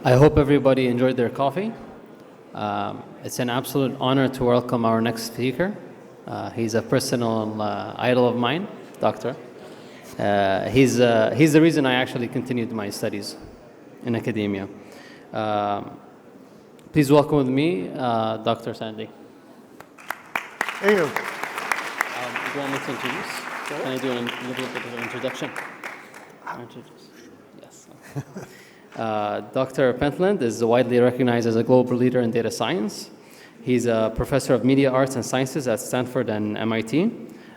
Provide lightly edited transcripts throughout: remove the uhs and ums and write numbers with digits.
I hope everybody enjoyed their coffee. It's an absolute honor to welcome our next speaker. He's a personal idol of mine, doctor. He's the reason I actually continued my studies in academia. Please welcome with me, Dr. Sandy. Hey. Do you want me to introduce? Can I do a little bit of an introduction? Yes. Dr. Pentland is widely recognized as a global leader in data science. He's a professor of media arts and sciences at Stanford and MIT,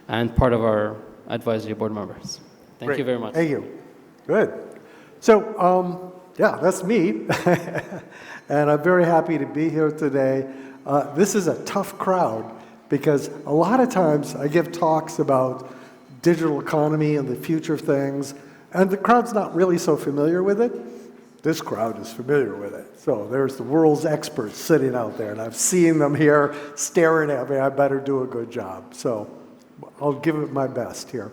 and part of our advisory board members. Thank you very much. Thank you. Good. So, yeah, that's me. And I'm very happy to be here today. This is a tough crowd because a lot of times I give talks about digital economy and the future of things, and the crowd's not really so familiar with it. This crowd is familiar with it. So there's the world's experts sitting out there, and I've seen them here staring at me. I better do a good job. So I'll give it my best here.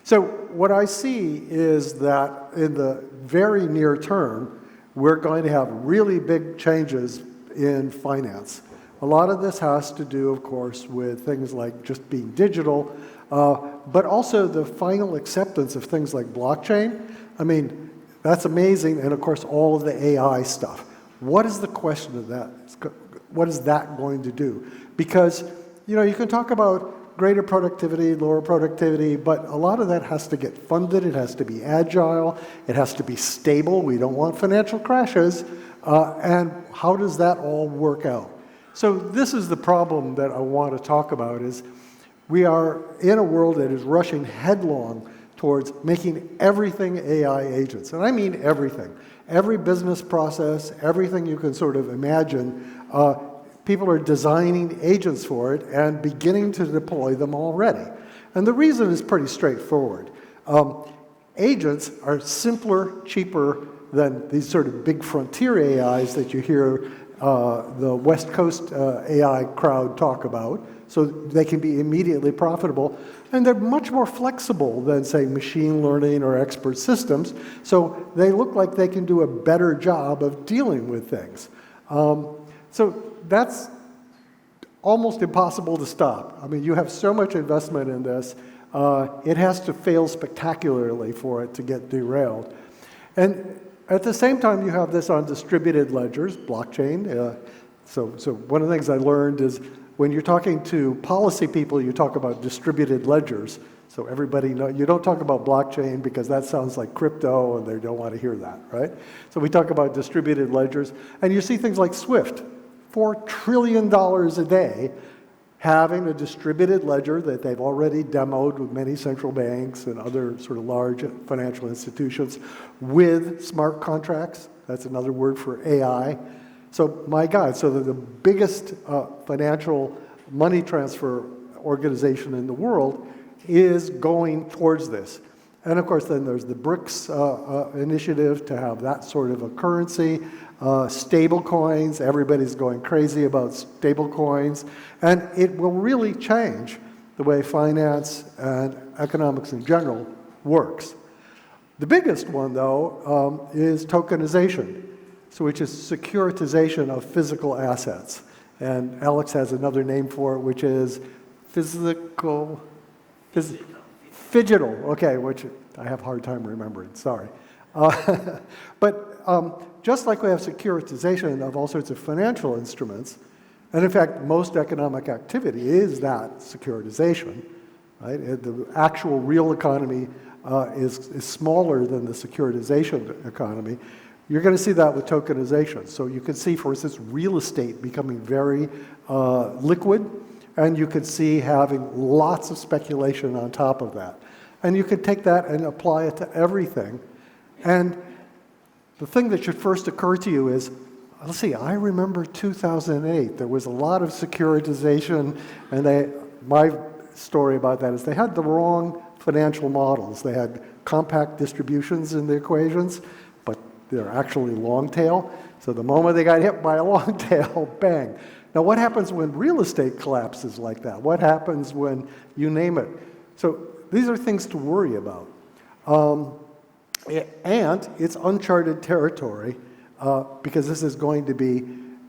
So what I see is that in the very near term, we're going to have really big changes in finance. A lot of this has to do, of course, with things like just being digital, but also the final acceptance of things like blockchain. I mean, that's amazing, and of course, all of the AI stuff. What is the question of that? What is that going to do? Because, you know, you can talk about greater productivity, lower productivity, but a lot of that has to get funded, it has to be agile, it has to be stable, we don't want financial crashes, and how does that all work out? So this is the problem that I want to talk about is we are in a world that is rushing headlong towards making everything AI agents. And I mean everything. Every business process, everything you can sort of imagine, people are designing agents for it and beginning to deploy them already. And the reason is pretty straightforward. Agents are simpler, cheaper than these sort of big frontier AIs that you hear the West Coast AI crowd talk about. So they can be immediately profitable. And they're much more flexible than, say, machine learning or expert systems. So they look like they can do a better job of dealing with things. So that's almost impossible to stop. I mean, you have so much investment in this. It has to fail spectacularly for it to get derailed. And at the same time, you have this on distributed ledgers, blockchain. So one of the things I learned is when you're talking to policy people, you talk about distributed ledgers. So everybody knows, you don't talk about blockchain because that sounds like crypto and they don't want to hear that, right? So we talk about distributed ledgers. And you see things like SWIFT, $4 trillion a day, having a distributed ledger that they've already demoed with many central banks and other sort of large financial institutions with smart contracts. That's another word for AI. So my God, so the biggest financial money transfer organization in the world is going towards this. And of course, then there's the BRICS initiative to have that sort of a currency. Stable coins, everybody's going crazy about stable coins. And it will really change the way finance and economics in general works. The biggest one, though, is tokenization. So which is securitization of physical assets. And Alex has another name for it, which is phygital, okay, which I have a hard time remembering, sorry. But just like we have securitization of all sorts of financial instruments, and in fact, most economic activity is that securitization, right? The actual real economy is smaller than the securitization economy. You're going to see that with tokenization. So you can see, for instance, real estate becoming very liquid, and you can see having lots of speculation on top of that. And you can take that and apply it to everything. And the thing that should first occur to you is, let's see, I remember 2008. There was a lot of securitization, and my story about that is they had the wrong financial models. They had compact distributions in the equations, but they're actually long tail. So the moment they got hit by a long tail, bang. Now what happens when real estate collapses like that? What happens when you name it? So these are things to worry about. And it's uncharted territory because this is going to be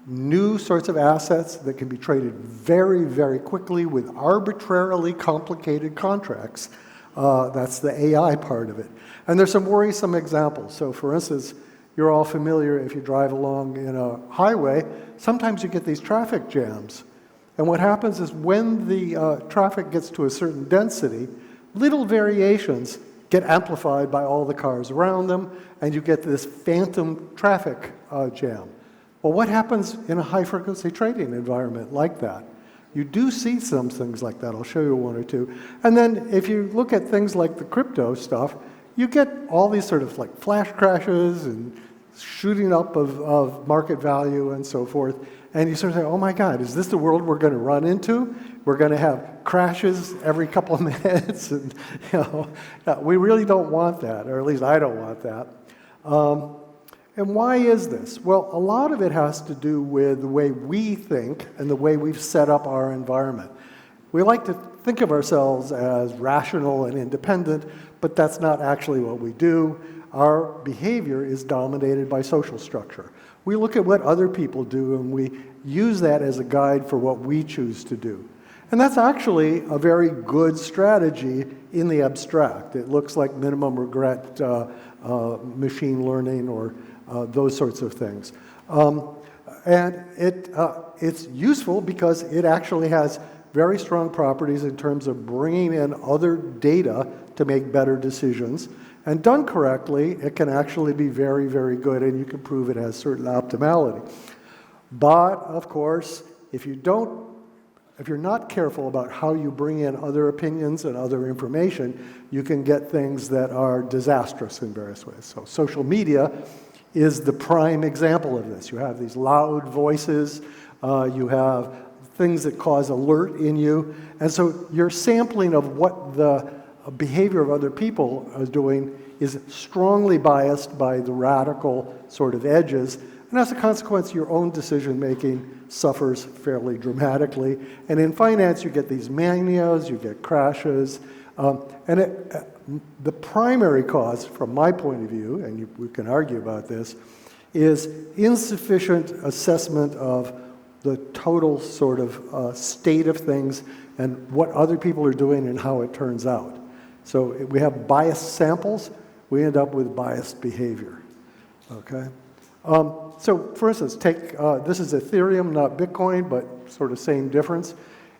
new sorts of assets that can be traded very, very quickly with arbitrarily complicated contracts. That's the AI part of it. And there's some worrisome examples. So for instance, you're all familiar if you drive along in a highway, sometimes you get these traffic jams. And what happens is when the traffic gets to a certain density, little variations get amplified by all the cars around them, and you get this phantom traffic jam. Well, what happens in a high-frequency trading environment like that? You do see some things like that. I'll show you one or two. And then if you look at things like the crypto stuff, you get all these sort of like flash crashes and shooting up of market value and so forth. And you sort of say, oh my God, is this the world we're going to run into? We're going to have crashes every couple of minutes. And, we really don't want that, or at least I don't want that. And why is this? Well, a lot of it has to do with the way we think and the way we've set up our environment. We like to think of ourselves as rational and independent, but that's not actually what we do. Our behavior is dominated by social structure. We look at what other people do and we use that as a guide for what we choose to do. And that's actually a very good strategy in the abstract. It looks like minimum regret machine learning or those sorts of things. And it's useful because it actually has very strong properties in terms of bringing in other data to make better decisions. And done correctly, it can actually be very, very good, and you can prove it has certain optimality. But, of course, if you're not careful about how you bring in other opinions and other information, you can get things that are disastrous in various ways. So social media is the prime example of this. You have these loud voices, you have things that cause alert in you, and so your sampling of what the behavior of other people are doing is strongly biased by the radical sort of edges, and as a consequence, your own decision-making suffers fairly dramatically. And in finance, you get these manias, you get crashes, the primary cause, from my point of view, and we can argue about this, is insufficient assessment of the total sort of state of things and what other people are doing and how it turns out. So if we have biased samples, we end up with biased behavior, okay? So for instance, take, this is Ethereum, not Bitcoin, but sort of same difference.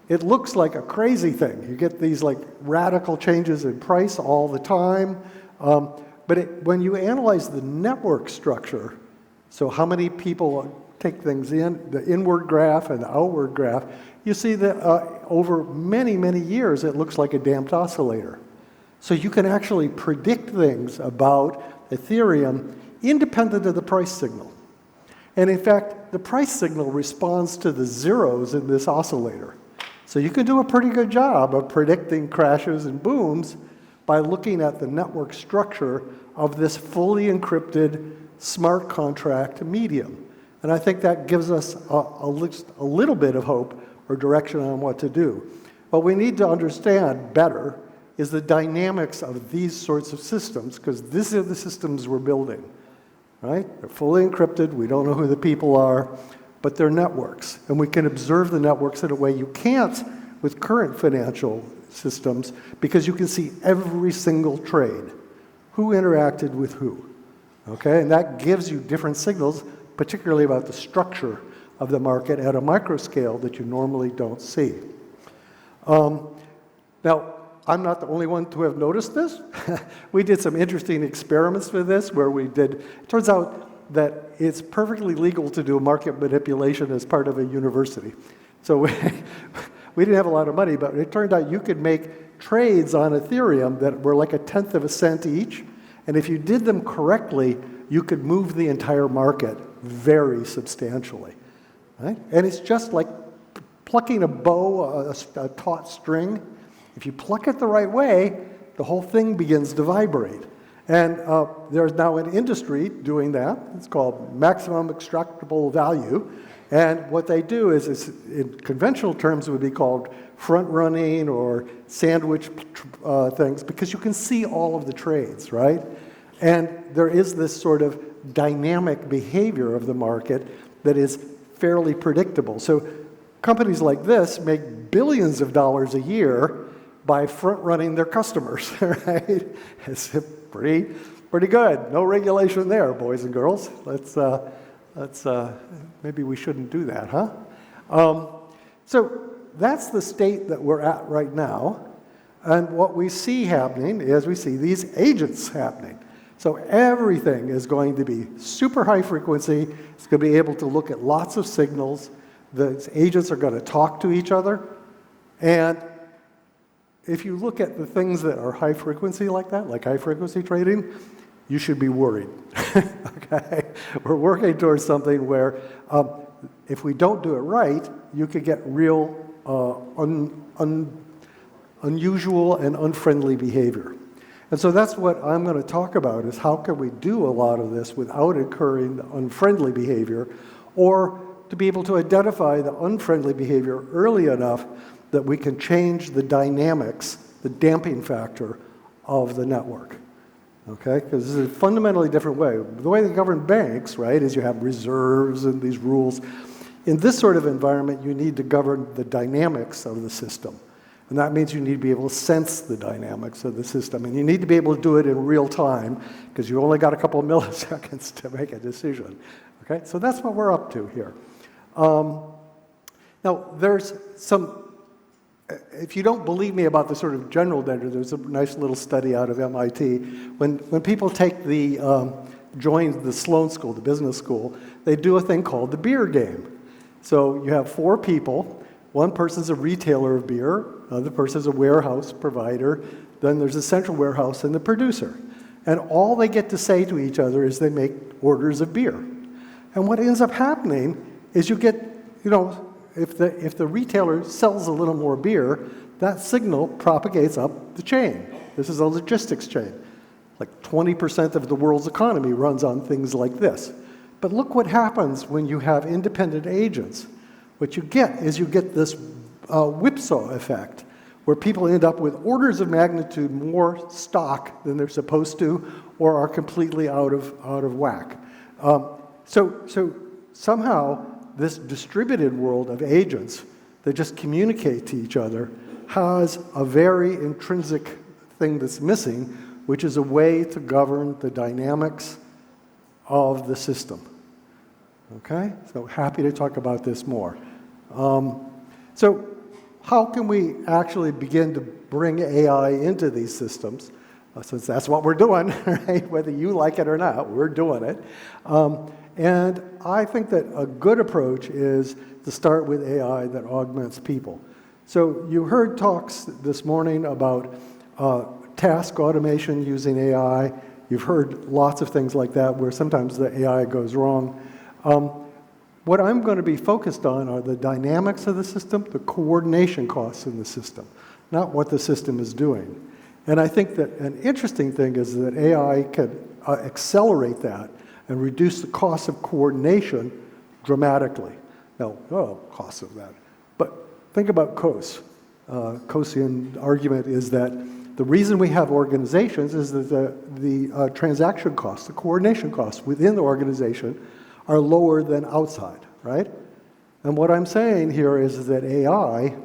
It looks like a crazy thing. You get these like radical changes in price all the time. But when you analyze the network structure, so how many people take things in, the inward graph and the outward graph, you see that over many, many years, it looks like a damped oscillator. So you can actually predict things about Ethereum independent of the price signal. And in fact, the price signal responds to the zeros in this oscillator. So you can do a pretty good job of predicting crashes and booms by looking at the network structure of this fully encrypted smart contract medium. And I think that gives us a little bit of hope or direction on what to do. What we need to understand better is the dynamics of these sorts of systems, because these are the systems we're building, right? They're fully encrypted, we don't know who the people are, but they're networks. And we can observe the networks in a way you can't with current financial systems, because you can see every single trade, who interacted with who, okay? And that gives you different signals, particularly about the structure of the market at a micro scale that you normally don't see. Now, I'm not the only one to have noticed this. We did some interesting experiments with this where it turns out that it's perfectly legal to do market manipulation as part of a university. So we didn't have a lot of money, but it turned out you could make trades on Ethereum that were like 1/10 of a cent each, and if you did them correctly, you could move the entire market very substantially, right? And it's just like plucking a bow, a taut string. If you pluck it the right way, the whole thing begins to vibrate. And there's now an industry doing that. It's called maximum extractable value. And what they do is in conventional terms, it would be called front running or sandwich things, because you can see all of the trades, right? And there is this sort of dynamic behavior of the market that is fairly predictable. So companies like this make billions of dollars a year by front-running their customers, right? It's pretty good. No regulation there, boys and girls. Maybe we shouldn't do that, huh? So that's the state that we're at right now. And what we see happening is we see these agents happening. So everything is going to be super high frequency. It's going to be able to look at lots of signals. The agents are going to talk to each other. And if you look at the things that are high frequency like that, like high frequency trading, you should be worried. Okay? We're working towards something where if we don't do it right, you could get real unusual and unfriendly behavior. And so that's what I'm going to talk about, is how can we do a lot of this without incurring unfriendly behavior, or to be able to identify the unfriendly behavior early enough that we can change the dynamics, the damping factor of the network. Okay? Because this is a fundamentally different way. The way they govern banks, right, is you have reserves and these rules. In this sort of environment, you need to govern the dynamics of the system. And that means you need to be able to sense the dynamics of the system. And you need to be able to do it in real time, because you only got a couple of milliseconds to make a decision. Okay? So that's what we're up to here. Now, there's some, if you don't believe me about the sort of general danger, there's a nice little study out of MIT. When people take join the Sloan School, the business school, they do a thing called the beer game. So you have 4 people. One person's a retailer of beer, another person's a warehouse provider, then there's a central warehouse and the producer. And all they get to say to each other is they make orders of beer. And what ends up happening is you get, if the retailer sells a little more beer, that signal propagates up the chain. This is a logistics chain. Like 20% of the world's economy runs on things like this. But look what happens when you have independent agents. What you get is you get this whipsaw effect, where people end up with orders of magnitude more stock than they're supposed to, or are completely out of whack. So somehow this distributed world of agents that just communicate to each other has a very intrinsic thing that's missing, which is a way to govern the dynamics of the system. Okay? So happy to talk about this more. So how can we actually begin to bring AI into these systems? Since that's what we're doing, right? Whether you like it or not, we're doing it. And I think that a good approach is to start with AI that augments people. So you heard talks this morning about task automation using AI. You've heard lots of things like that where sometimes the AI goes wrong. What I'm going to be focused on are the dynamics of the system, the coordination costs in the system, not what the system is doing. And I think that an interesting thing is that AI can accelerate that and reduce the cost of coordination dramatically. Now, cost of that. But think about COS. Cosian argument is that the reason we have organizations is that the transaction costs, the coordination costs within the organization are lower than outside, right? And what I'm saying here is that AI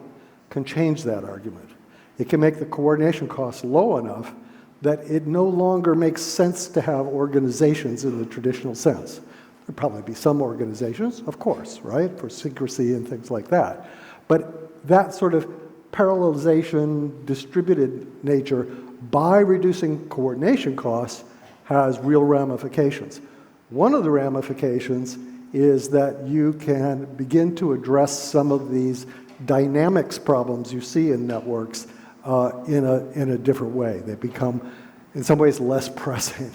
can change that argument. It can make the coordination costs low enough that it no longer makes sense to have organizations in the traditional sense. There'll probably be some organizations, of course, right, for secrecy and things like that. But that sort of parallelization, distributed nature, by reducing coordination costs, has real ramifications. One of the ramifications is that you can begin to address some of these dynamics problems you see in networks in a different way. They become, in some ways, less pressing.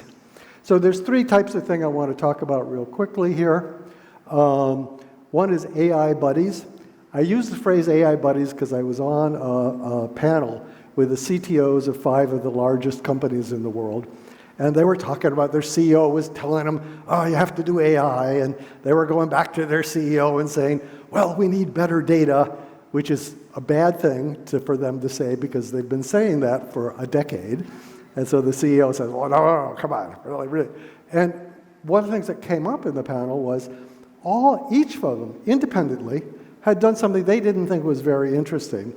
So there's 3 types of thing I want to talk about real quickly here. One is AI buddies. I use the phrase AI buddies because I was on a panel with the CTOs of 5 of the largest companies in the world. And they were talking about their CEO was telling them, oh, you have to do AI. And they were going back to their CEO and saying, well, we need better data, which is a bad thing for them to say because they've been saying that for a decade. And so the CEO says, well, no, come on, really, really. And one of the things that came up in the panel was each of them, independently, had done something they didn't think was very interesting,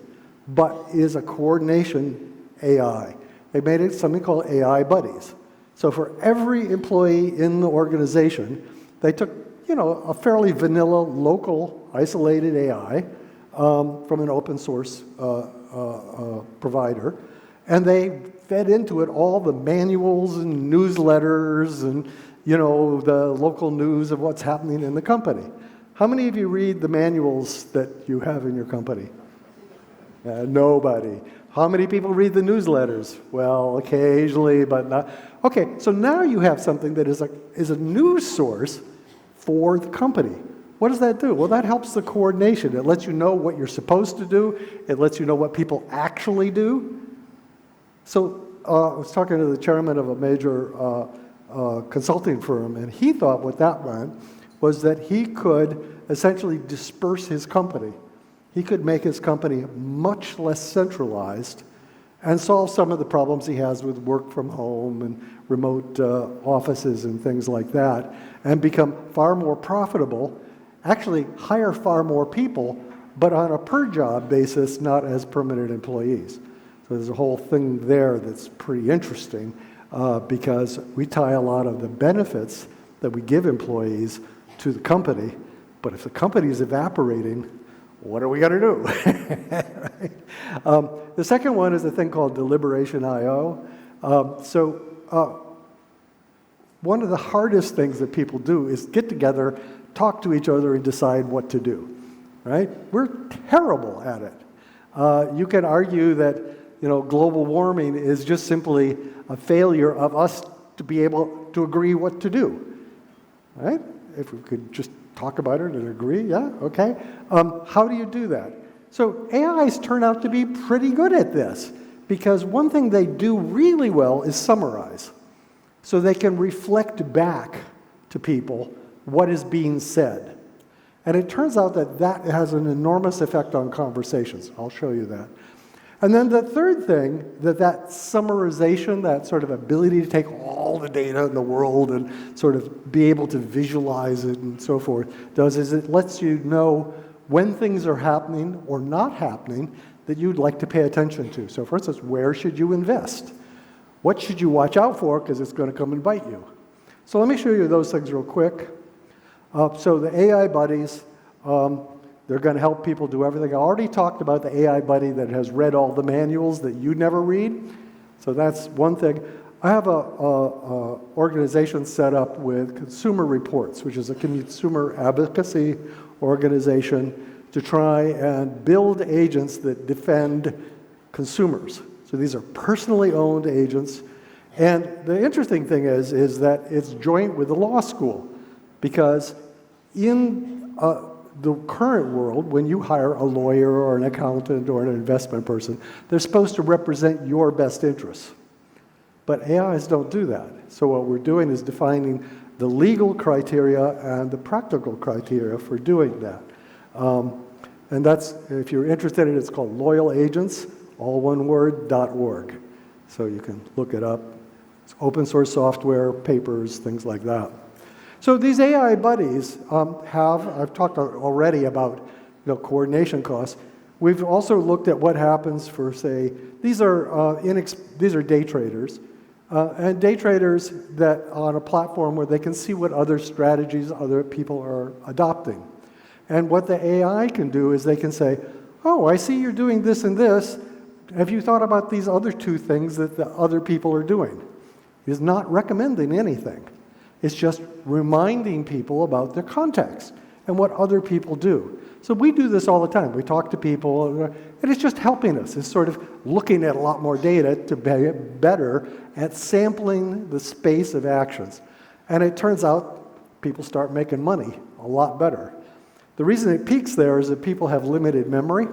but is a coordination AI. They made it something called AI buddies. So for every employee in the organization, they took, a fairly vanilla, local, isolated AI from an open source provider, and they fed into it all the manuals and newsletters and, the local news of what's happening in the company. How many of you read the manuals that you have in your company? Nobody. How many people read the newsletters? Well, occasionally, but not. Okay, so now you have something that is a news source for the company. What does that do? Well, that helps the coordination. It lets you know what you're supposed to do. It lets you know what people actually do. So I was talking to the chairman of a major consulting firm, and he thought what that meant was that he could essentially disperse his company. He could make his company much less centralized and solve some of the problems he has with work from home and remote offices and things like that, and become far more profitable, actually hire far more people, but on a per-job basis, not as permanent employees. So there's a whole thing there that's pretty interesting because we tie a lot of the benefits that we give employees to the company, but if the company is evaporating, what are we going to do? Right? The second one is a thing called Deliberation IO. One of the hardest things that people do is get together, talk to each other, and decide what to do. Right? We're terrible at it. You can argue that global warming is just simply a failure of us to be able to agree what to do. Right? If we could just talk about it and agree, yeah, okay. How do you do that? So AIs turn out to be pretty good at this because one thing they do really well is summarize. So they can reflect back to people what is being said. And it turns out that has an enormous effect on conversations. I'll show you that. And then the third thing that summarization, that sort of ability to take all the data in the world and sort of be able to visualize it and so forth, does is it lets you know when things are happening or not happening that you'd like to pay attention to. So for instance, where should you invest? What should you watch out for because it's going to come and bite you? So let me show you those things real quick. So the AI buddies, they're going to help people do everything. I already talked about the AI buddy that has read all the manuals that you never read. So that's one thing. I have a organization set up with Consumer Reports, which is a consumer advocacy organization to try and build agents that defend consumers. So these are personally owned agents. And the interesting thing is that it's joint with the law school because in the current world, when you hire a lawyer or an accountant or an investment person, they're supposed to represent your best interests. But AIs don't do that. So what we're doing is defining the legal criteria and the practical criteria for doing that. And that's, if you're interested in it, it's called Loyal Agents, all one word, .org. So you can look it up. It's open source software, papers, things like that. So these AI buddies I've talked already about coordination costs. We've also looked at what happens for, say, these are day traders. And day traders that on a platform where they can see what other strategies other people are adopting. And what the AI can do is they can say, oh, I see you're doing this and this. Have you thought about these other two things that the other people are doing? It's not recommending anything. It's just reminding people about their context and what other people do. So we do this all the time. We talk to people, and it's just helping us. It's sort of looking at a lot more data to be better at sampling the space of actions. And it turns out people start making money a lot better. The reason it peaks there is that people have limited memory.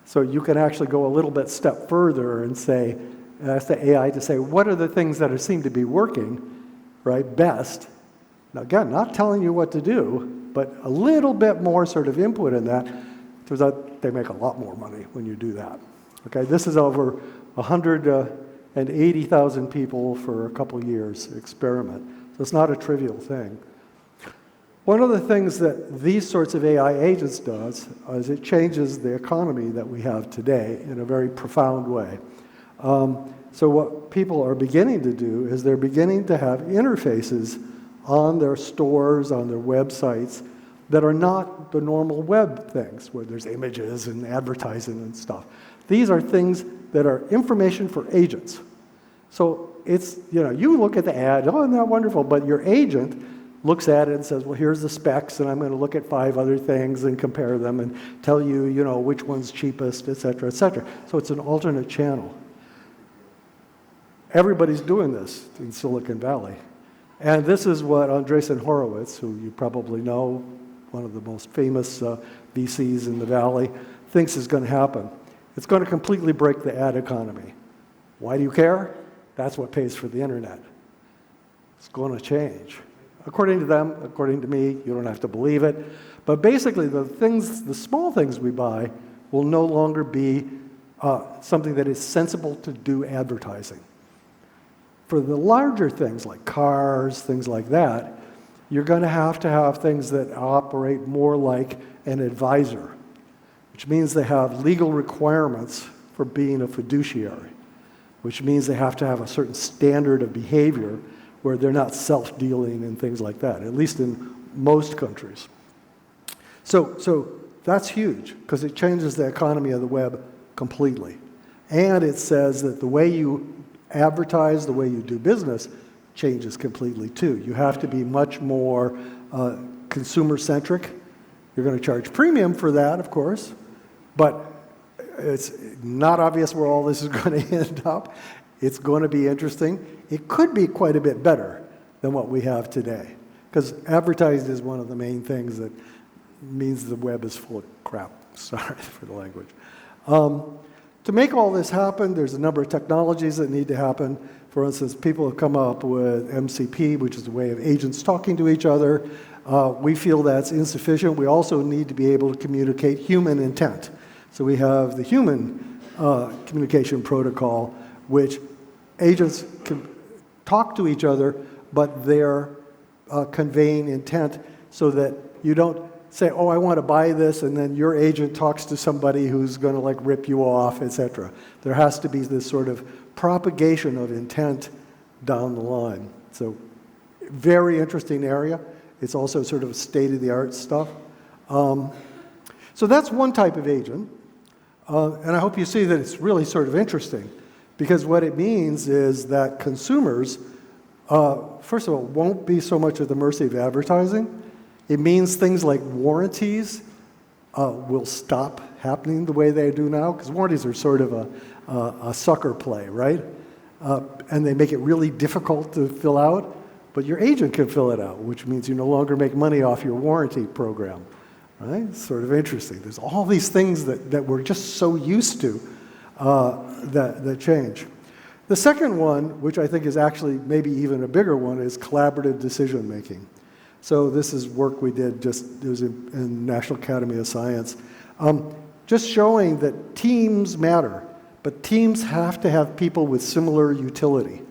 So you can actually go a little bit step further and say, ask the AI to say, what are the things that seem to be working, right, best? Now again, not telling you what to do, but a little bit more sort of input in that. Turns out they make a lot more money when you do that. Okay, this is over 100 and 80,000 people for a couple years experiment. So it's not a trivial thing. One of the things that these sorts of AI agents does is it changes the economy that we have today in a very profound way. So what people are beginning to do is they're beginning to have interfaces on their stores, on their websites, that are not the normal web things, where there's images and advertising and stuff. These are things that are information for agents. So it's, you look at the ad, oh, isn't that wonderful? But your agent looks at it and says, well, here's the specs, and I'm going to look at 5 other things and compare them and tell you, which one's cheapest, et cetera, et cetera. So it's an alternate channel. Everybody's doing this in Silicon Valley. And this is what Andreessen Horowitz, who you probably know, one of the most famous VCs in the Valley, thinks is going to happen. It's going to completely break the ad economy. Why do you care? That's what pays for the internet. It's going to change. According to them, according to me, you don't have to believe it. But basically, the small things we buy will no longer be something that is sensible to do advertising. For the larger things like cars, things like that, you're going to have things that operate more like an advisor, which means they have legal requirements for being a fiduciary, which means they have to have a certain standard of behavior where they're not self-dealing and things like that, at least in most countries. So that's huge, because it changes the economy of the web completely. And it says that the way you advertise, the way you do business, changes completely too. You have to be much more consumer-centric. You're going to charge premium for that, of course, but it's not obvious where all this is going to end up. It's going to be interesting. It could be quite a bit better than what we have today, because advertising is one of the main things that means the web is full of crap. Sorry for the language. To make all this happen, there's a number of technologies that need to happen. For instance, people have come up with MCP, which is a way of agents talking to each other. We feel that's insufficient. We also need to be able to communicate human intent. So we have the human communication protocol, which agents can talk to each other, but they're conveying intent so that you don't say, oh, I want to buy this, and then your agent talks to somebody who's going to rip you off, etc. There has to be this sort of propagation of intent down the line. So very interesting area. It's also sort of state-of-the-art stuff. So that's one type of agent. And I hope you see that it's really sort of interesting, because what it means is that consumers, first of all, won't be so much at the mercy of advertising. It means things like warranties will stop happening the way they do now, because warranties are sort of a sucker play, right? And they make it really difficult to fill out, but your agent can fill it out, which means you no longer make money off your warranty program, right? It's sort of interesting. There's all these things that we're just so used to that change. The second one, which I think is actually maybe even a bigger one, is collaborative decision making. So this is work we did it was in National Academy of Science, just showing that teams matter, but teams have to have people with similar utility.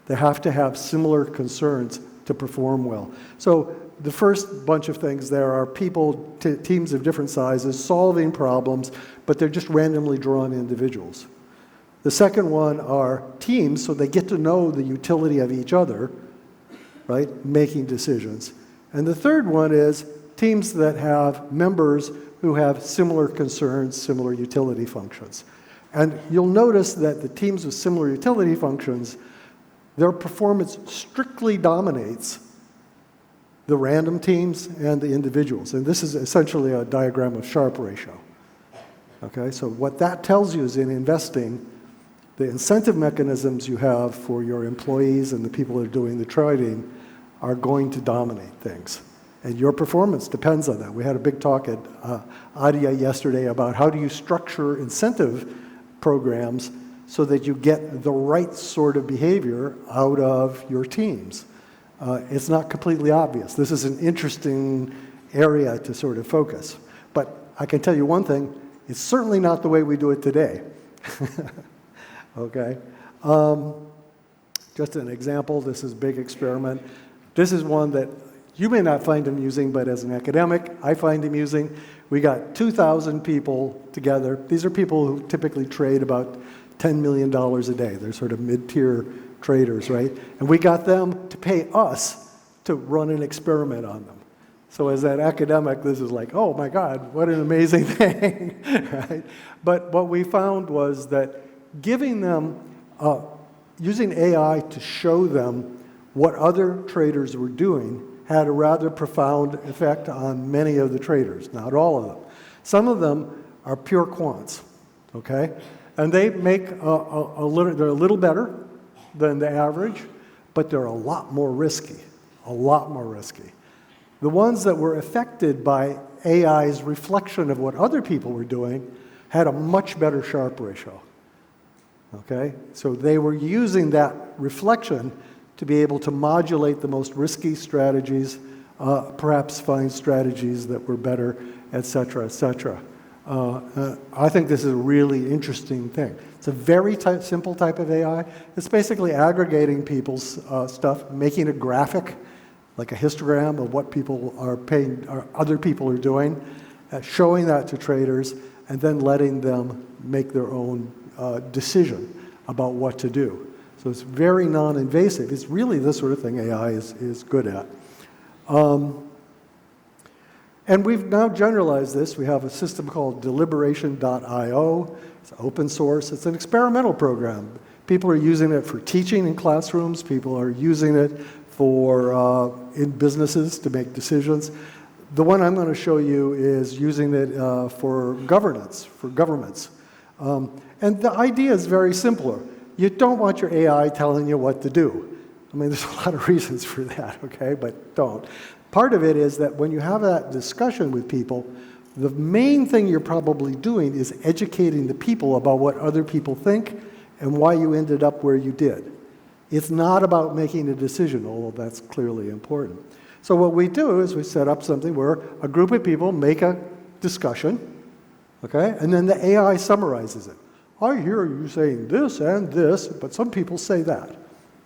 They have to have similar concerns to perform well. So the first bunch of things there are people, teams of different sizes, solving problems, but they're just randomly drawn individuals. The second one are teams, so they get to know the utility of each other, right, making decisions. And the third one is teams that have members who have similar concerns, similar utility functions. And you'll notice that the teams with similar utility functions, their performance strictly dominates the random teams and the individuals. And this is essentially a diagram of Sharpe ratio. Okay, so what that tells you is in investing, the incentive mechanisms you have for your employees and the people that are doing the trading are going to dominate things. And your performance depends on that. We had a big talk at ADIA yesterday about how do you structure incentive programs so that you get the right sort of behavior out of your teams. It's not completely obvious. This is an interesting area to sort of focus. But I can tell you one thing, it's certainly not the way we do it today. Okay? Just an example, this is a big experiment. This is one that you may not find amusing, but as an academic, I find amusing. We got 2,000 people together. These are people who typically trade about $10 million a day. They're sort of mid-tier traders, right? And we got them to pay us to run an experiment on them. So as an academic, this is like, oh my God, what an amazing thing, right? But what we found was that giving them, using AI to show them what other traders were doing had a rather profound effect on many of the traders, not all of them. Some of them are pure quants, okay? And they make they're a little better than the average, but they're a lot more risky, a lot more risky. The ones that were affected by AI's reflection of what other people were doing had a much better Sharpe ratio, okay? So they were using that reflection to be able to modulate the most risky strategies, perhaps find strategies that were better, et cetera, et cetera. I think this is a really interesting thing. It's a very simple type of AI. It's basically aggregating people's stuff, making a graphic, like a histogram of what people are paying, or other people are doing, showing that to traders, and then letting them make their own decision about what to do. So it's very non-invasive. It's really the sort of thing AI is good at. And we've now generalized this. We have a system called deliberation.io. It's open source. It's an experimental program. People are using it for teaching in classrooms. People are using it for in businesses to make decisions. The one I'm going to show you is using it for governance, for governments. And the idea is very simpler. You don't want your AI telling you what to do. I mean, there's a lot of reasons for that, okay, but don't. Part of it is that when you have that discussion with people, the main thing you're probably doing is educating the people about what other people think and why you ended up where you did. It's not about making a decision, although that's clearly important. So what we do is we set up something where a group of people make a discussion, okay, and then the AI summarizes it. I hear you saying this and this, but some people say that.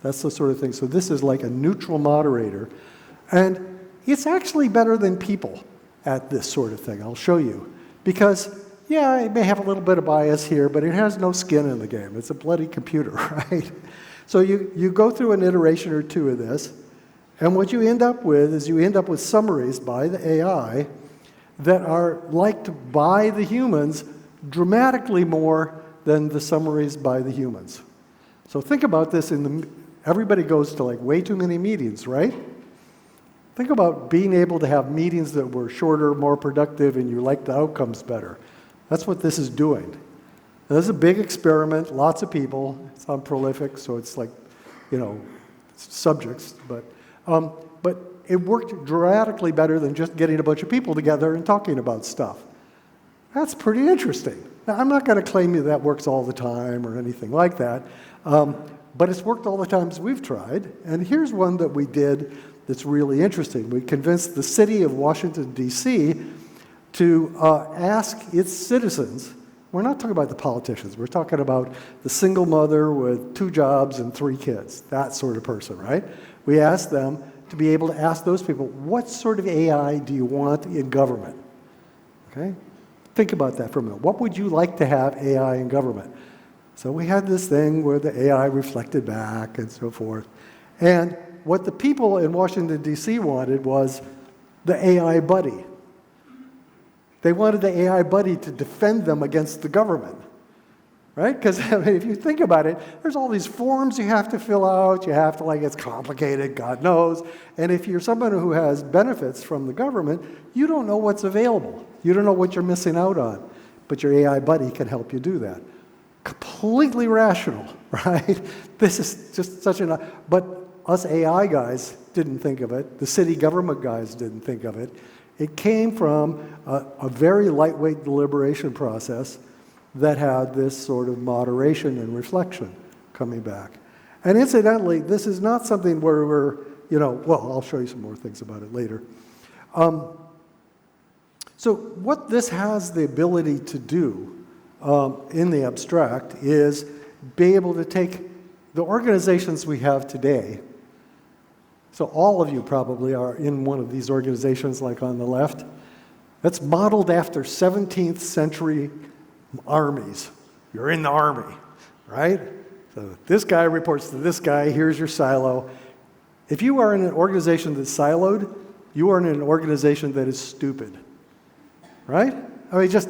That's the sort of thing. So this is like a neutral moderator. And it's actually better than people at this sort of thing. I'll show you. Because, yeah, it may have a little bit of bias here, but it has no skin in the game. It's a bloody computer, right? So you go through an iteration or two of this, and what you end up with is you end up with summaries by the AI that are liked by the humans dramatically more than the summaries by the humans. So think about this everybody goes to like way too many meetings, right? Think about being able to have meetings that were shorter, more productive, and you like the outcomes better. That's what this is doing. Now, this is a big experiment, lots of people. It's on prolific, so it's like, subjects, but it worked dramatically better than just getting a bunch of people together and talking about stuff. That's pretty interesting. Now, I'm not going to claim that works all the time or anything like that, but it's worked all the times we've tried. And here's one that we did that's really interesting. We convinced the city of Washington, D.C. to ask its citizens, we're not talking about the politicians, we're talking about the single mother with 2 jobs and 3 kids, that sort of person, right? We asked them to be able to ask those people, what sort of AI do you want in government? Okay? Think about that for a minute. What would you like to have AI in government? So we had this thing where the AI reflected back and so forth. And what the people in Washington, D.C. wanted was the AI buddy. They wanted the AI buddy to defend them against the government, right? Because if you think about it, there's all these forms you have to fill out. You have to, it's complicated, God knows. And if you're someone who has benefits from the government, you don't know what's available. You don't know what you're missing out on. But your AI buddy can help you do that. Completely rational, right? This is just such but us AI guys didn't think of it. The city government guys didn't think of it. It came from a very lightweight deliberation process that had this sort of moderation and reflection coming back. And incidentally, this is not something where we're, I'll show you some more things about it later. So what this has the ability to do in the abstract is be able to take the organizations we have today, so all of you probably are in one of these organizations like on the left, that's modeled after 17th century armies. You're in the army, right? So this guy reports to this guy, here's your silo. If you are in an organization that's siloed, you are in an organization that is stupid, right? I mean, just,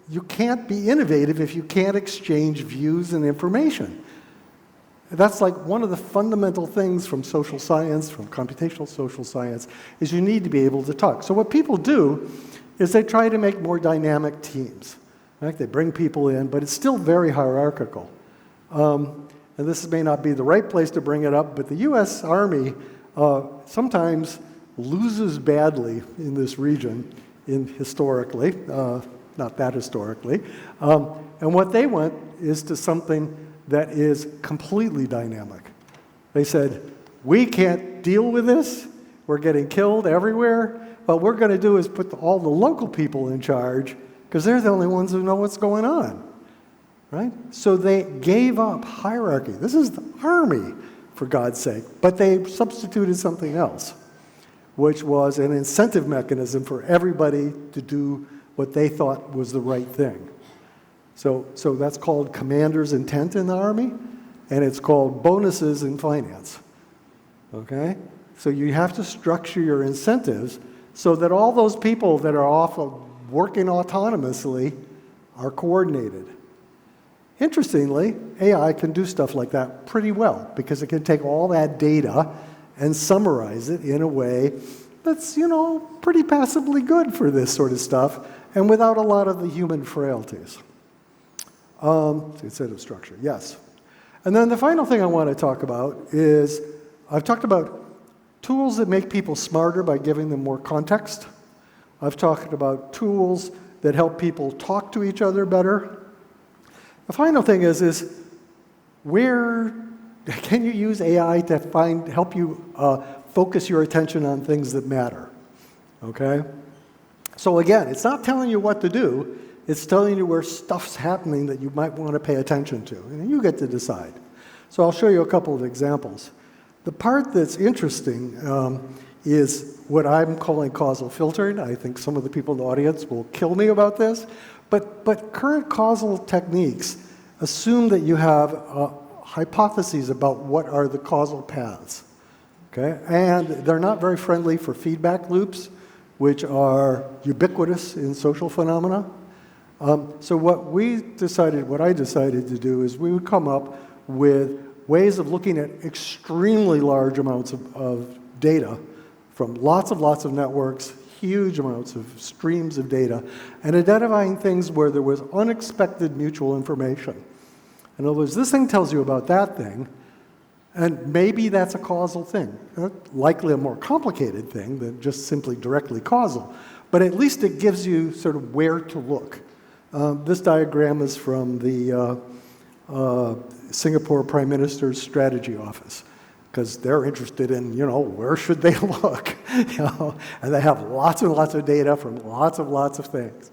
you can't be innovative if you can't exchange views and information. That's like one of the fundamental things from social science, from computational social science, is you need to be able to talk. So what people do is they try to make more dynamic teams. Right? They bring people in, but it's still very hierarchical. And this may not be the right place to bring it up, but the U.S. Army sometimes loses badly in this region, historically, not that historically. And what they went is to something that is completely dynamic. They said, we can't deal with this. We're getting killed everywhere. What we're going to do is put all the local people in charge because they're the only ones who know what's going on, right? So they gave up hierarchy. This is the army, for God's sake. But they substituted something else, which was an incentive mechanism for everybody to do what they thought was the right thing. So that's called commander's intent in the Army, and it's called bonuses in finance, okay? So you have to structure your incentives so that all those people that are off of working autonomously are coordinated. Interestingly, AI can do stuff like that pretty well because it can take all that data and summarize it in a way that's, pretty passably good for this sort of stuff and without a lot of the human frailties. Incentive structure, yes. And then the final thing I want to talk about is, I've talked about tools that make people smarter by giving them more context. I've talked about tools that help people talk to each other better. The final thing is where can you use AI to help you focus your attention on things that matter, okay? So again, it's not telling you what to do, it's telling you where stuff's happening that you might want to pay attention to, and you get to decide. So I'll show you a couple of examples. The part that's interesting is what I'm calling causal filtering. I think some of the people in the audience will kill me about this, but current causal techniques assume that you have hypotheses about what are the causal paths, okay? And they're not very friendly for feedback loops, which are ubiquitous in social phenomena. So what I decided to do is we would come up with ways of looking at extremely large amounts of data from lots of networks, huge amounts of streams of data, and identifying things where there was unexpected mutual information. In other words, this thing tells you about that thing, and maybe that's a causal thing. Likely a more complicated thing than just simply directly causal, but at least it gives you sort of where to look. This diagram is from the Singapore Prime Minister's Strategy Office, because they're interested in, where should they look? And they have lots and lots of data from lots of things.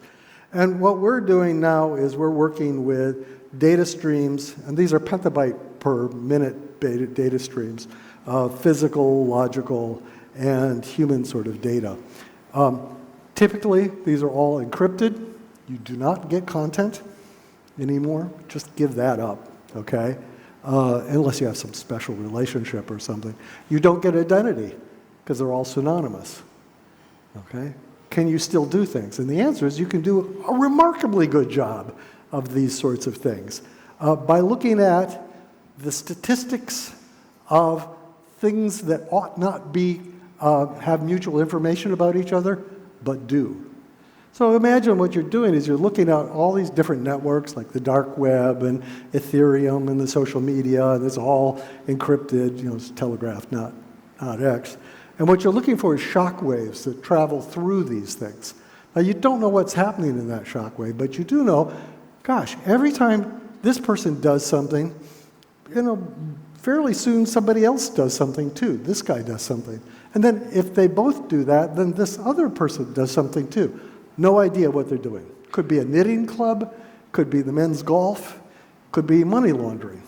And what we're doing now is we're working with data streams, and these are petabyte per minute data streams, physical, logical, and human sort of data. Typically, these are all encrypted. You do not get content anymore. Just give that up, okay? Unless you have some special relationship or something. You don't get identity because they're all synonymous, okay? Can you still do things? And the answer is you can do a remarkably good job of these sorts of things by looking at the statistics of things that ought not be have mutual information about each other, but do. So imagine what you're doing is you're looking at all these different networks like the dark web and Ethereum and the social media, and it's all encrypted, it's telegraphed, not X. And what you're looking for is shock waves that travel through these things. Now you don't know what's happening in that shock wave, but you do know, gosh, every time this person does something, fairly soon somebody else does something too. This guy does something. And then if they both do that, then this other person does something too. No idea what they're doing. Could be a knitting club, could be the men's golf, could be money laundering.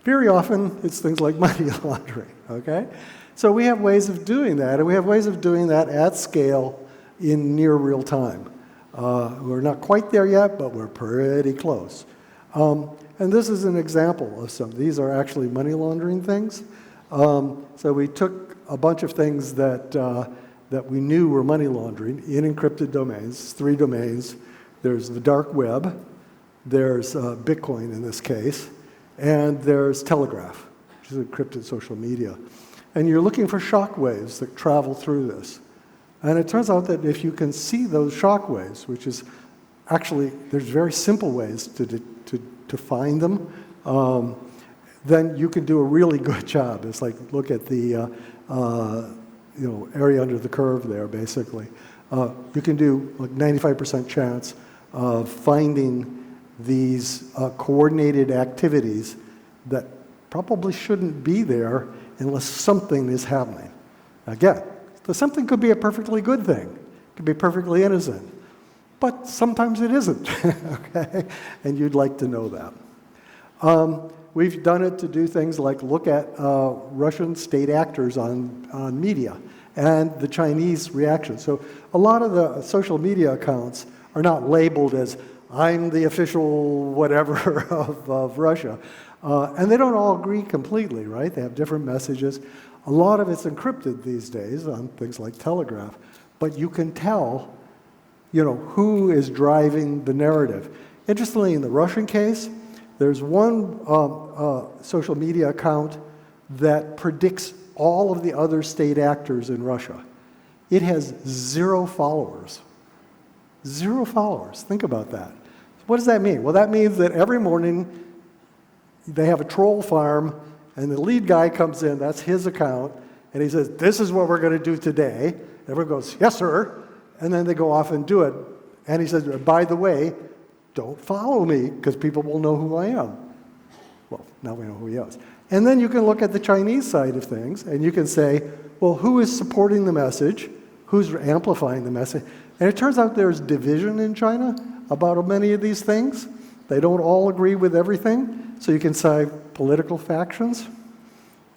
Very often, it's things like money laundering, okay? So we have ways of doing that, and we have ways of doing that at scale in near real time. We're not quite there yet, but we're pretty close. And this is an example of some. These are actually money laundering things. So we took a bunch of things that we knew were money laundering in encrypted domains, 3 domains. There's the dark web, there's Bitcoin in this case, and there's Telegraph, which is encrypted social media. And you're looking for shock waves that travel through this. And it turns out that if you can see those shock waves, which is actually, there's very simple ways to find them, then you can do a really good job. It's like, look at the area under the curve there, basically. You can do like 95% chance of finding these coordinated activities that probably shouldn't be there unless something is happening. Again, the something could be a perfectly good thing. It could be perfectly innocent. But sometimes it isn't, okay? And you'd like to know that. We've done it to do things like look at Russian state actors on media and the Chinese reaction. So a lot of the social media accounts are not labeled as, I'm the official whatever of Russia. And they don't all agree completely, right? They have different messages. A lot of it's encrypted these days on things like Telegraph. But you can tell, who is driving the narrative. Interestingly, in the Russian case, there's one social media account that predicts all of the other state actors in Russia. It has 0 followers. 0 followers. Think about that. What does that mean? Well, that means that every morning they have a troll farm, and the lead guy comes in, that's his account, and he says, this is what we're going to do today. Everyone goes, yes, sir. And then they go off and do it. And he says, by the way, don't follow me, because people will know who I am. Well, now we know who he is. And then you can look at the Chinese side of things, and you can say, well, who is supporting the message? Who's amplifying the message? And it turns out there's division in China about many of these things. They don't all agree with everything. So you can say political factions.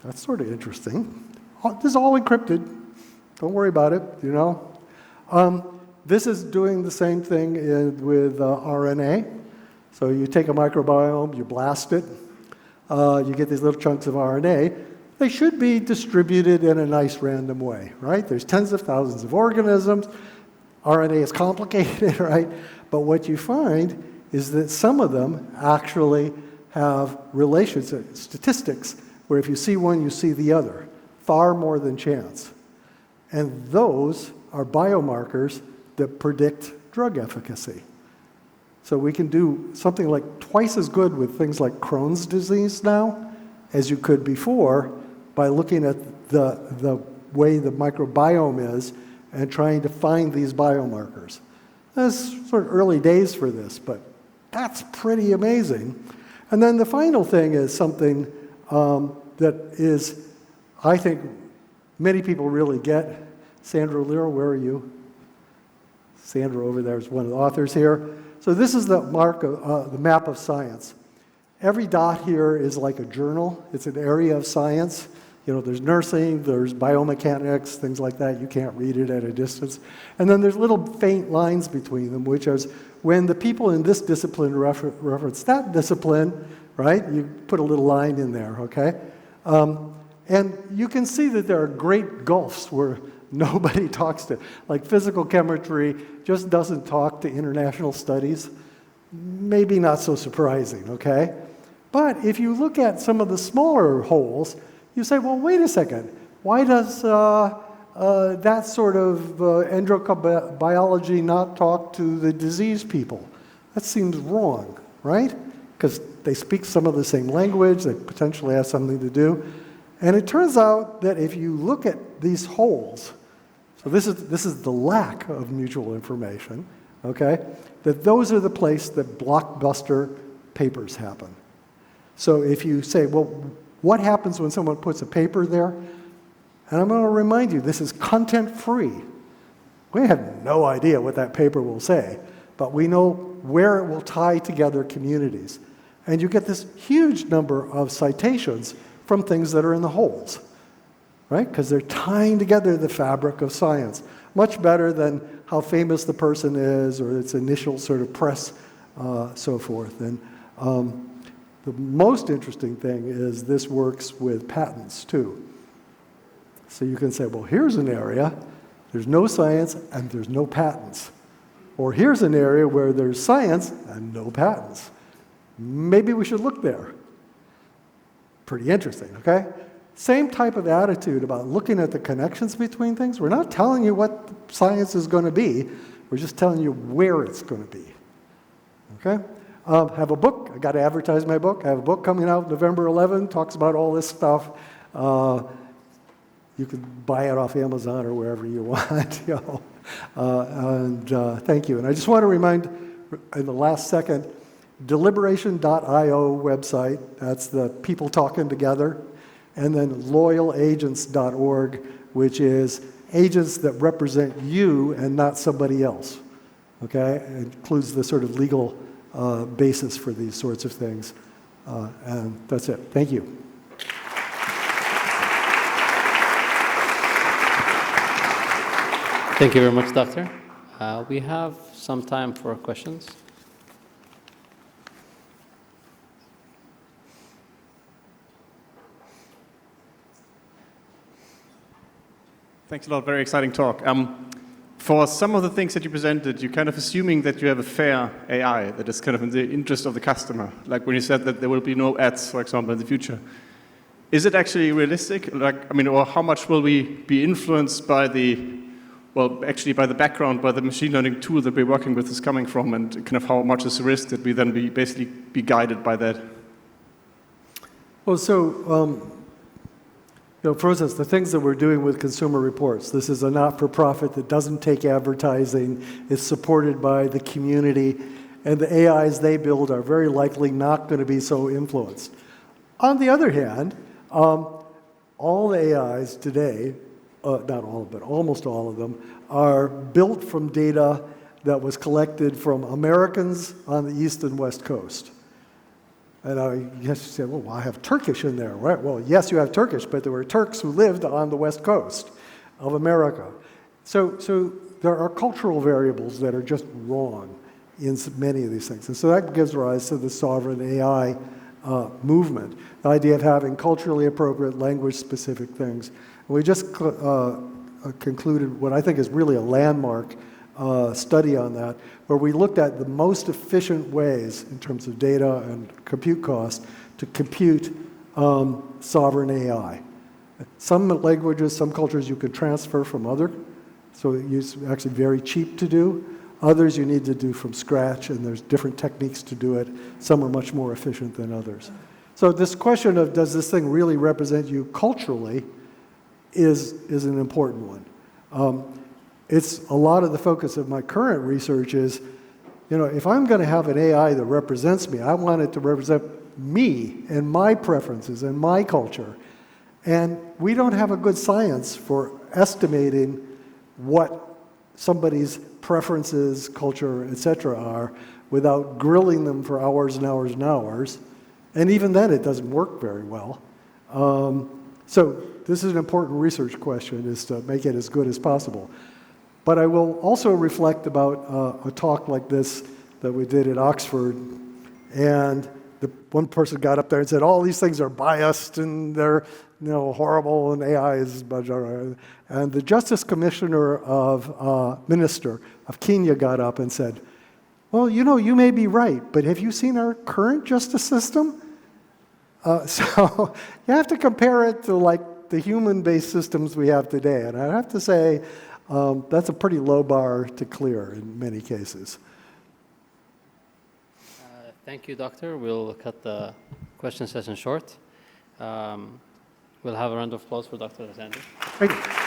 That's sort of interesting. This is all encrypted. Don't worry about it, This is doing the same thing with RNA. So you take a microbiome, you blast it, you get these little chunks of RNA. They should be distributed in a nice random way, right? There's tens of thousands of organisms. RNA is complicated, right? But what you find is that some of them actually have relations, statistics, where if you see one, you see the other, far more than chance. And those are biomarkers that predict drug efficacy. So we can do something like twice as good with things like Crohn's disease now as you could before by looking at the way the microbiome is and trying to find these biomarkers. It's sort of early days for this, but that's pretty amazing. And then the final thing is something that is, I think, many people really get. Sandra Lira, where are you? Sandra over there is one of the authors here. So this is the map of science. Every dot here is like a journal. It's an area of science. There's nursing, there's biomechanics, things like that. You can't read it at a distance. And then there's little faint lines between them, which is when the people in this discipline reference that discipline, right? You put a little line in there, okay? And you can see that there are great gulfs where nobody talks to. Like physical chemistry just doesn't talk to international studies. Maybe not so surprising, okay? But if you look at some of the smaller holes, you say, well, wait a second. Why does that sort of endocrinology not talk to the disease people? That seems wrong, right? Because they speak some of the same language. They potentially have something to do. And it turns out that if you look at these holes, so this is the lack of mutual information, okay? That those are the place that blockbuster papers happen. So if you say, well, what happens when someone puts a paper there? And I'm going to remind you, this is content-free. We have no idea what that paper will say, but we know where it will tie together communities. And you get this huge number of citations from things that are in the holes, right? Because they're tying together the fabric of science. Much better than how famous the person is or its initial sort of press, so forth. And the most interesting thing is this works with patents, too. So you can say, well, here's an area, there's no science and there's no patents. Or here's an area where there's science and no patents. Maybe we should look there. Pretty interesting, okay? Same type of attitude about looking at the connections between things. We're not telling you what science is going to be. We're just telling you where it's going to be, okay? Have a book. I got to advertise my book. I have a book coming out November 11, talks about all this stuff. You can buy it off Amazon or wherever you want. You know. Thank you. And I just want to remind, in the last second, deliberation.io website. That's the people talking together. And then loyalagents.org, which is agents that represent you and not somebody else. Okay? It includes the sort of legal basis for these sorts of things. And that's it. Thank you. Thank you very much, Doctor. We have some time for questions. Thanks a lot. Very exciting talk. For some of the things that you presented, you're kind of assuming that you have a fair AI that is kind of in the interest of the customer. Like when you said that there will be no ads, for example, in the future. Is it actually realistic? Like, I mean, or how much will we be influenced by the, well, actually by the background, by the machine learning tool that we're working with is coming from, and kind of how much is the risk that we then basically be guided by that? Well, so, you know, for instance, the things that we're doing with Consumer Reports, this is a not-for-profit that doesn't take advertising, it's supported by the community, and the AIs they build are very likely not going to be so influenced. On the other hand, all the AIs today, not all, but almost all of them, are built from data that was collected from Americans on the East and West Coast. And you say, well, I have Turkish in there, right? Well, yes, you have Turkish, but there were Turks who lived on the West Coast of America. So there are cultural variables that are just wrong in many of these things. And so that gives rise to the sovereign AI movement, the idea of having culturally appropriate, language-specific things. And we just concluded what I think is really a landmark study on that, where we looked at the most efficient ways in terms of data and compute cost to compute sovereign AI. Some languages, some cultures you could transfer from other, so it's actually very cheap to do. Others you need to do from scratch, and there's different techniques to do it. Some are much more efficient than others. So this question of does this thing really represent you culturally is an important one. It's a lot of the focus of my current research is, you know, if I'm going to have an AI that represents me, I want it to represent me and my preferences and my culture. And we don't have a good science for estimating what somebody's preferences, culture, etc. are without grilling them for hours and hours and hours. And even then, it doesn't work very well. So this is an important research question, is to make it as good as possible. But I will also reflect about a talk like this that we did at Oxford, and one person got up there and said, all these things are biased and they're, you know, horrible, and AI is, and the Justice Commissioner Minister of Kenya got up and said, well, you know, you may be right, but have you seen our current justice system? So you have to compare it to like the human-based systems we have today, and I have to say, that's a pretty low bar to clear in many cases. Thank you, Doctor. We'll cut the question session short. We'll have a round of applause for Dr. Alexander. Thank you.